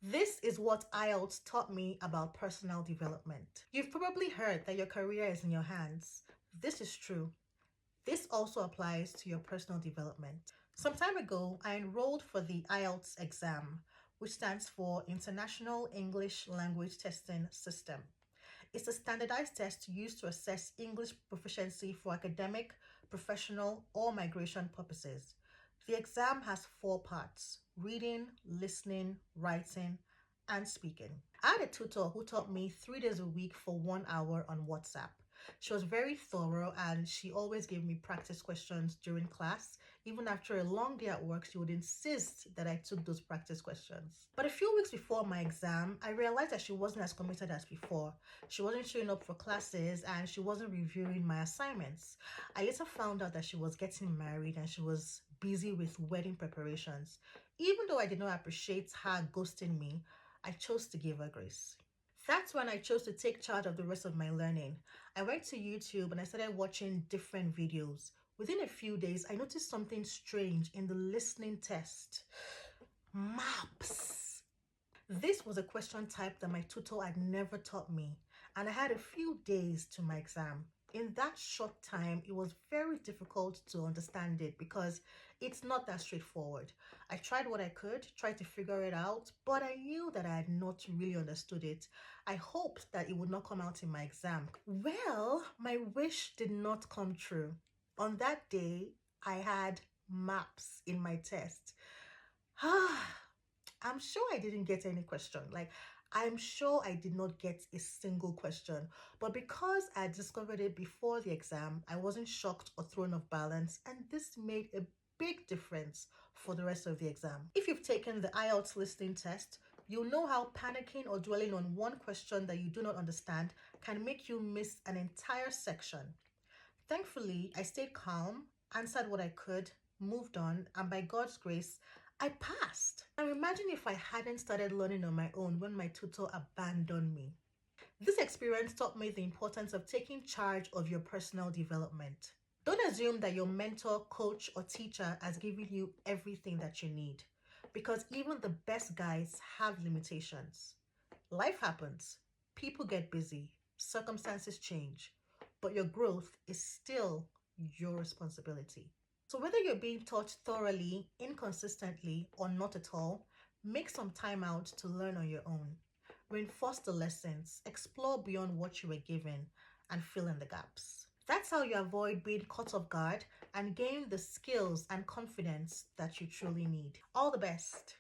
This is what IELTS taught me about personal development. You've probably heard that your career is in your hands. This is true. This also applies to your personal development. Some time ago, I enrolled for the IELTS exam, which stands for International English Language Testing System. It's a standardized test used to assess English proficiency for academic, professional, or migration purposes. The exam has 4 parts: reading, listening, writing, and speaking. I had a tutor who taught me 3 days a week for 1 hour on WhatsApp. She was very thorough and she always gave me practice questions during class. Even after a long day at work, she would insist that I took those practice questions. But a few weeks before my exam, I realized that she wasn't as committed as before. She wasn't showing up for classes and she wasn't reviewing my assignments. I later found out that she was getting married and she was busy with wedding preparations. Even though I did not appreciate her ghosting me, I chose to give her grace. That's when I chose to take charge of the rest of my learning. I went to YouTube and I started watching different videos. Within a few days, I noticed something strange in the listening test. Maps. This was a question type that my tutor had never taught me, and I had a few days to my exam. In that short time, it was very difficult to understand it because it's not that straightforward. I tried what I could, tried to figure it out, but I knew that I had not really understood it. I hoped that it would not come out in my exam. Well, my wish did not come true. On that day, I had maps in my test. I'm sure I didn't get any question. I'm sure I did not get a single question. But because I discovered it before the exam, I wasn't shocked or thrown off balance, and this made a big difference for the rest of the exam. If you've taken the IELTS listening test, you'll know how panicking or dwelling on one question that you do not understand can make you miss an entire section. Thankfully, I stayed calm, answered what I could, moved on, and by God's grace, I passed. Now imagine if I hadn't started learning on my own when my tutor abandoned me. This experience taught me the importance of taking charge of your personal development. Don't assume that your mentor, coach, or teacher has given you everything that you need, because even the best guides have limitations. Life happens, people get busy, circumstances change, but your growth is still your responsibility. So whether you're being taught thoroughly, inconsistently, or not at all, make some time out to learn on your own. Reinforce the lessons, explore beyond what you were given, and fill in the gaps. That's how you avoid being caught off guard and gain the skills and confidence that you truly need. All the best.